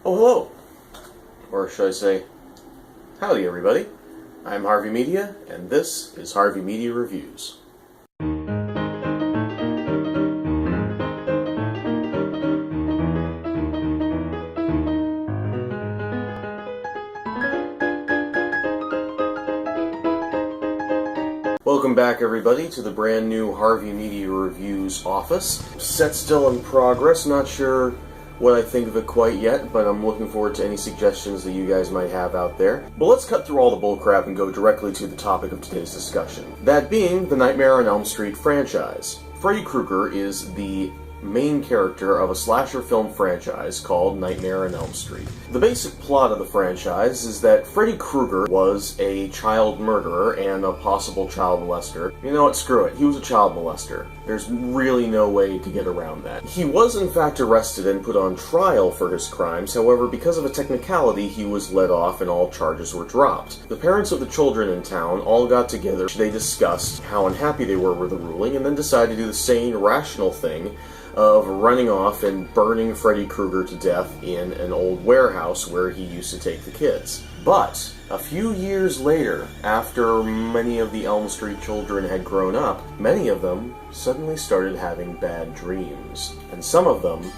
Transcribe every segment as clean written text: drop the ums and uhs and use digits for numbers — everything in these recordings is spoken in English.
Oh, hello. Or should I say, howdy everybody. I'm Harvey Media, and this is Harvey Media Reviews. Welcome back everybody to the brand new Harvey Media Reviews office. Set still in progress, not sure what I think of it quite yet, but I'm looking forward to any suggestions that you guys might have out there. But let's cut through all the bullcrap and go directly to the topic of today's discussion. That being the Nightmare on Elm Street franchise. Freddy Krueger is the main character of a slasher film franchise called Nightmare on Elm Street. The basic plot of the franchise is that Freddy Krueger was a child murderer and a possible child molester. You know what, screw it, he was a child molester. There's really no way to get around that. He was in fact arrested and put on trial for his crimes, however, because of a technicality, he was let off and all charges were dropped. The parents of the children in town all got together, they discussed how unhappy they were with the ruling, and then decided to do the sane, rational thing of running off and burning Freddy Krueger to death in an old warehouse where he used to take the kids. But a few years later, after many of the Elm Street children had grown up, many of them suddenly started having bad dreams, and some of them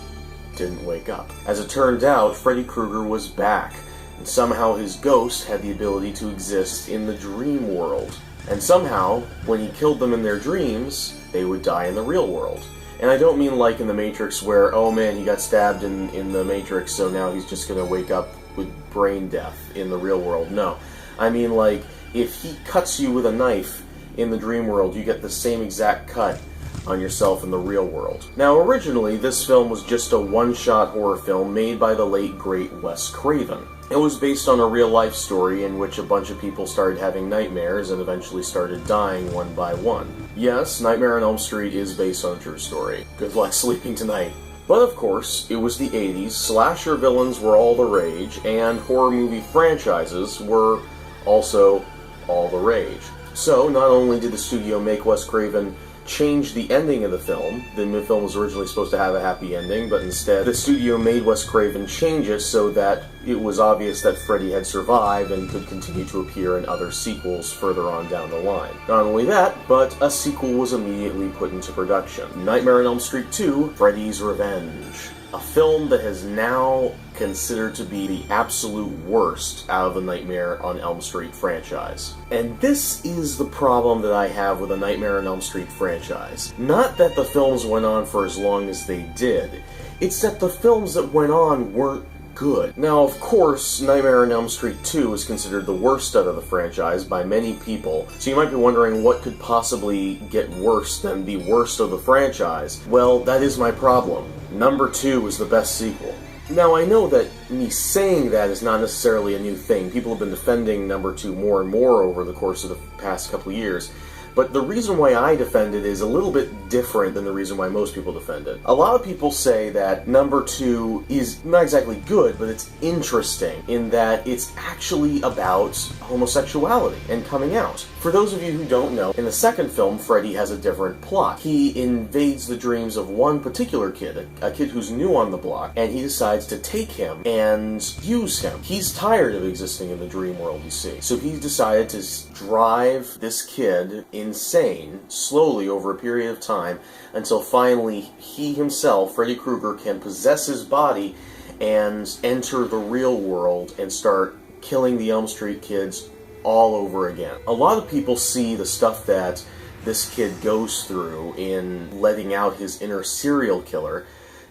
didn't wake up. As it turned out, Freddy Krueger was back, and somehow his ghost had the ability to exist in the dream world. And somehow, when he killed them in their dreams, they would die in the real world. And I don't mean like in The Matrix where, oh man, he got stabbed in The Matrix, so now he's just gonna wake up with brain death in the real world. No. I mean like, if he cuts you with a knife in the dream world, you get the same exact cut on yourself in the real world. Now, originally, this film was just a one-shot horror film made by the late, great Wes Craven. It was based on a real-life story in which a bunch of people started having nightmares and eventually started dying one by one. Yes, Nightmare on Elm Street is based on a true story. Good luck sleeping tonight. But of course, it was the 80s, slasher villains were all the rage, and horror movie franchises were also all the rage. So, not only did the studio make Wes Craven change the ending of the film film was originally supposed to have a happy ending, but instead the studio made Wes Craven change it so that it was obvious that Freddy had survived and could continue to appear in other sequels further on down the line. Not only that, but a sequel was immediately put into production. Nightmare on Elm Street 2, Freddy's Revenge. A film that is now considered to be the absolute worst out of the Nightmare on Elm Street franchise. And this is the problem that I have with the Nightmare on Elm Street franchise. Not that the films went on for as long as they did, it's that the films that went on weren't good. Now, of course, Nightmare on Elm Street 2 is considered the worst out of the franchise by many people, so you might be wondering what could possibly get worse than the worst of the franchise. Well, that is my problem. Number 2 is the best sequel. Now, I know that me saying that is not necessarily a new thing. People have been defending number 2 more and more over the course of the past couple of years. But the reason why I defend it is a little bit different than the reason why most people defend it. A lot of people say that number 2 is not exactly good, but it's interesting in that it's actually about homosexuality and coming out. For those of you who don't know, in the second film, Freddy has a different plot. He invades the dreams of one particular kid, a kid who's new on the block, and he decides to take him and use him. He's tired of existing in the dream world, you see. So he decided to drive this kid insane, slowly over a period of time, until finally he himself, Freddy Krueger, can possess his body and enter the real world and start killing the Elm Street kids all over again. A lot of people see the stuff that this kid goes through in letting out his inner serial killer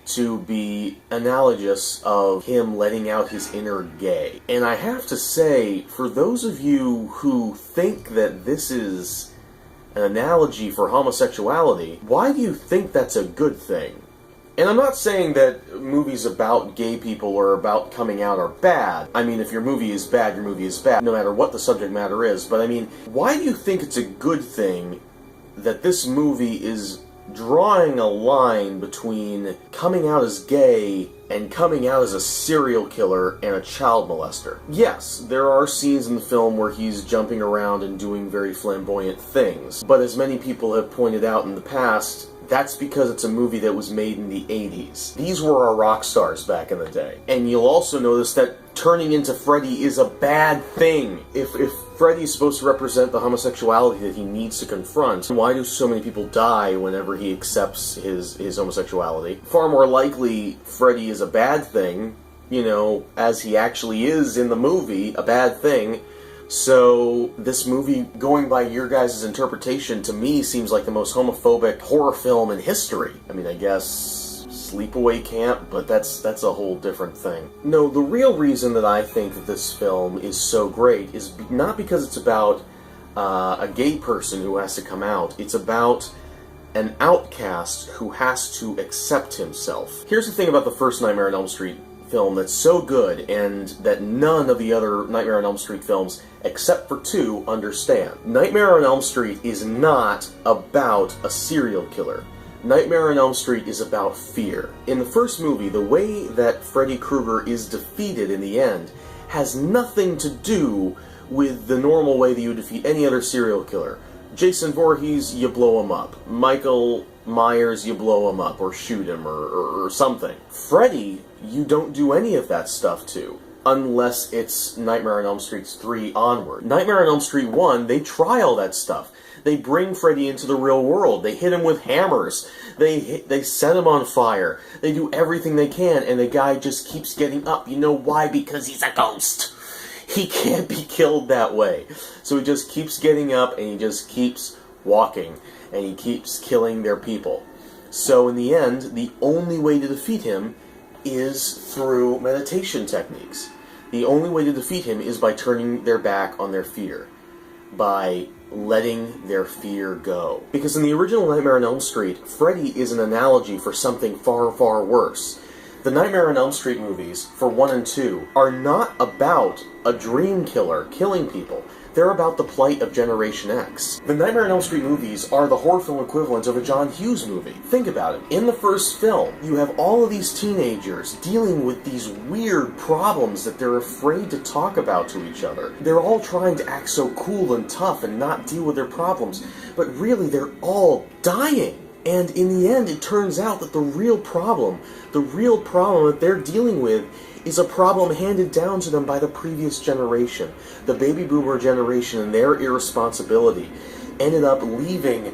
to be analogous of him letting out his inner gay. And I have to say, for those of you who think that this is an analogy for homosexuality, why do you think that's a good thing? And I'm not saying that movies about gay people or about coming out are bad. I mean, if your movie is bad, your movie is bad, no matter what the subject matter is. But I mean, why do you think it's a good thing that this movie is drawing a line between coming out as gay and coming out as a serial killer and a child molester? Yes, there are scenes in the film where he's jumping around and doing very flamboyant things, but as many people have pointed out in the past, That's because it's a movie that was made in the 80s. These were our rock stars back in the day. And you'll also notice that turning into Freddy is a bad thing. If Freddy is supposed to represent the homosexuality that he needs to confront, why do so many people die whenever he accepts his homosexuality? Far more likely, Freddy is a bad thing, you know, as he actually is in the movie, a bad thing. So, this movie, going by your guys' interpretation, to me seems like the most homophobic horror film in history. I mean, I guess Sleepaway Camp, but that's a whole different thing. No, the real reason that I think that this film is so great is not because it's about a gay person who has to come out. It's about an outcast who has to accept himself. Here's the thing about the first Nightmare on Elm Street film that's so good, and that none of the other Nightmare on Elm Street films, except for 2, understand. Nightmare on Elm Street is not about a serial killer. Nightmare on Elm Street is about fear. In the first movie, the way that Freddy Krueger is defeated in the end has nothing to do with the normal way that you would defeat any other serial killer. Jason Voorhees, you blow him up. Michael Myers, you blow him up, or shoot him, or something. Freddy, you don't do any of that stuff to, unless it's Nightmare on Elm Street 3 onward. Nightmare on Elm Street 1, they try all that stuff. They bring Freddy into the real world. They hit him with hammers. They set him on fire. They do everything they can, and the guy just keeps getting up. You know why? Because he's a ghost. He can't be killed that way. So he just keeps getting up, and he just keeps walking, and he keeps killing their people. So in the end, the only way to defeat him is through meditation techniques. The only way to defeat him is by turning their back on their fear, by letting their fear go. Because in the original Nightmare on Elm Street, Freddy is an analogy for something far, far worse. The Nightmare on Elm Street movies, for 1 and 2, are not about a dream killer killing people. They're about the plight of Generation X. The Nightmare on Elm Street movies are the horror film equivalent of a John Hughes movie. Think about it. In the first film, you have all of these teenagers dealing with these weird problems that they're afraid to talk about to each other. They're all trying to act so cool and tough and not deal with their problems, but really they're all dying. And in the end, it turns out that the real problem that they're dealing with is a problem handed down to them by the previous generation. The baby boomer generation and their irresponsibility ended up leaving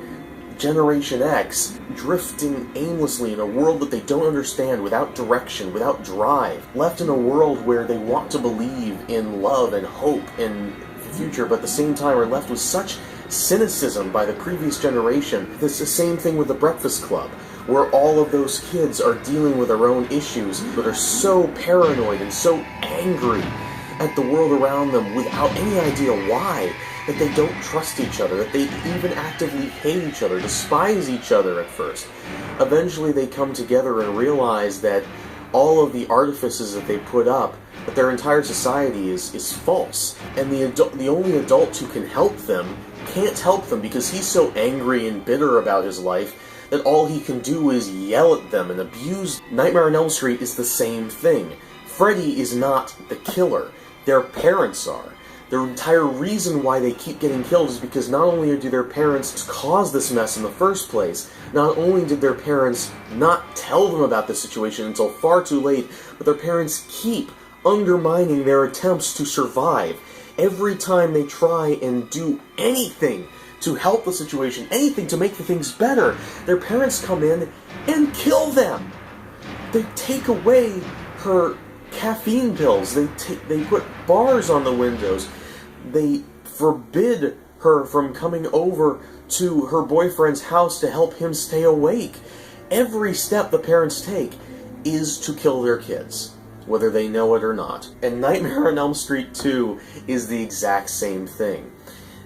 Generation X drifting aimlessly in a world that they don't understand, without direction, without drive, left in a world where they want to believe in love and hope and the future, but at the same time are left with such cynicism by the previous generation. It's the same thing with the Breakfast Club, where all of those kids are dealing with their own issues, but are so paranoid and so angry at the world around them without any idea why, that they don't trust each other, that they even actively hate each other, despise each other at first. Eventually they come together and realize that all of the artifices that they put up, that their entire society is false, and the only adult who can help them can't help them because he's so angry and bitter about his life that all he can do is yell at them and abuse. Nightmare on Elm Street is the same thing. Freddy is not the killer. Their parents are. Their entire reason why they keep getting killed is because not only do their parents cause this mess in the first place, not only did their parents not tell them about this situation until far too late, but their parents keep undermining their attempts to survive. Every time they try and do anything to help the situation, anything to make the things better, their parents come in and kill them. They take away her caffeine pills. They put bars on the windows. They forbid her from coming over to her boyfriend's house to help him stay awake. Every step the parents take is to kill their kids, whether they know it or not. And Nightmare on Elm Street 2 is the exact same thing.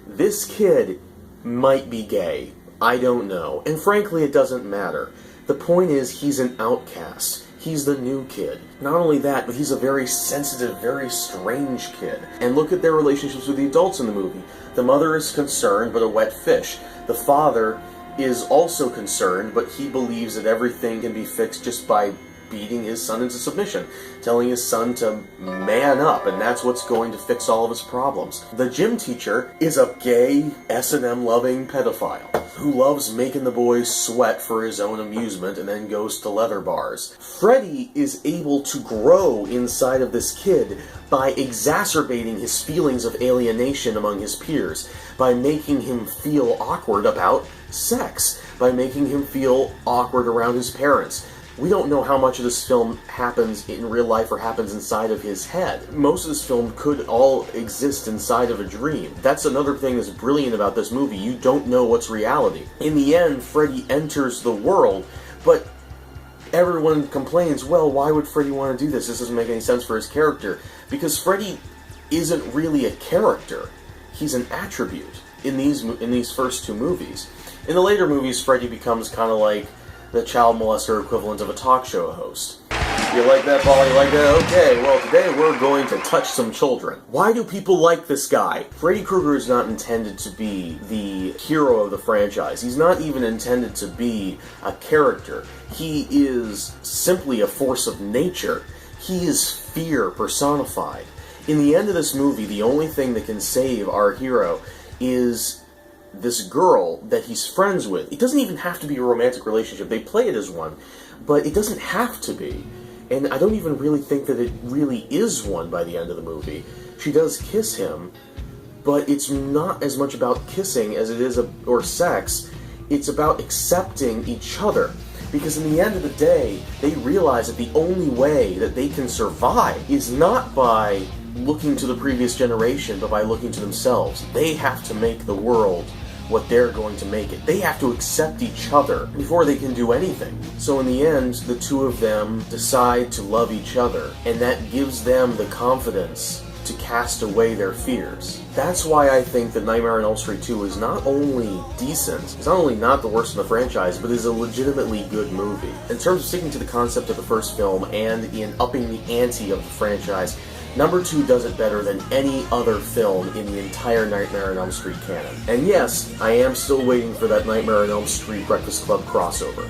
This kid might be gay. I don't know. And frankly, it doesn't matter. The point is, he's an outcast. He's the new kid. Not only that, but he's a very sensitive, very strange kid. And look at their relationships with the adults in the movie. The mother is concerned, but a wet fish. The father is also concerned, but he believes that everything can be fixed just by beating his son into submission, telling his son to man up, and that's what's going to fix all of his problems. The gym teacher is a gay, S&M-loving pedophile. who loves making the boys sweat for his own amusement and then goes to leather bars. Freddy is able to grow inside of this kid by exacerbating his feelings of alienation among his peers, by making him feel awkward about sex, by making him feel awkward around his parents. We don't know how much of this film happens in real life or happens inside of his head. Most of this film could all exist inside of a dream. That's another thing that's brilliant about this movie. You don't know what's reality. In the end, Freddy enters the world, but everyone complains, well, why would Freddy want to do this? This doesn't make any sense for his character. Because Freddy isn't really a character. He's an attribute in these first two movies. In the later movies, Freddy becomes kind of like the child molester equivalent of a talk show host. You like that, Paul? You like that? Okay, well, today we're going to touch some children. Why do people like this guy? Freddy Krueger is not intended to be the hero of the franchise. He's not even intended to be a character. He is simply a force of nature. He is fear personified. In the end of this movie, the only thing that can save our hero is this girl that he's friends with. It doesn't even have to be a romantic relationship. They play it as one, but it doesn't have to be. And I don't even really think that it really is one by the end of the movie. She does kiss him, but it's not as much about kissing as it is or sex. It's about accepting each other. Because in the end of the day, they realize that the only way that they can survive is not by looking to the previous generation, but by looking to themselves. They have to make the world what they're going to make it. They have to accept each other before they can do anything. So in the end, the two of them decide to love each other, and that gives them the confidence to cast away their fears. That's why I think that Nightmare on Elm Street 2 is not only decent, it's not only not the worst in the franchise, but is a legitimately good movie. In terms of sticking to the concept of the first film and in upping the ante of the franchise, number 2 does it better than any other film in the entire Nightmare on Elm Street canon. And yes, I am still waiting for that Nightmare on Elm Street Breakfast Club crossover.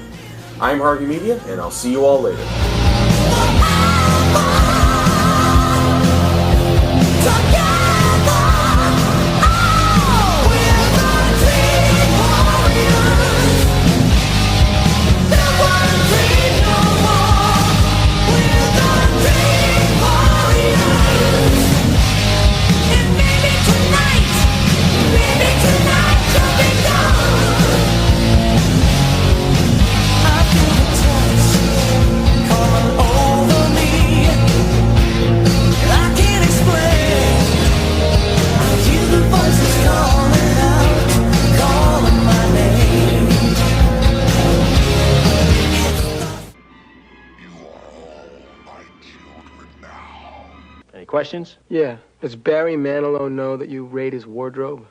I'm Harvey Media, and I'll see you all later. Any questions? Yeah. Does Barry Manilow know that you raid his wardrobe?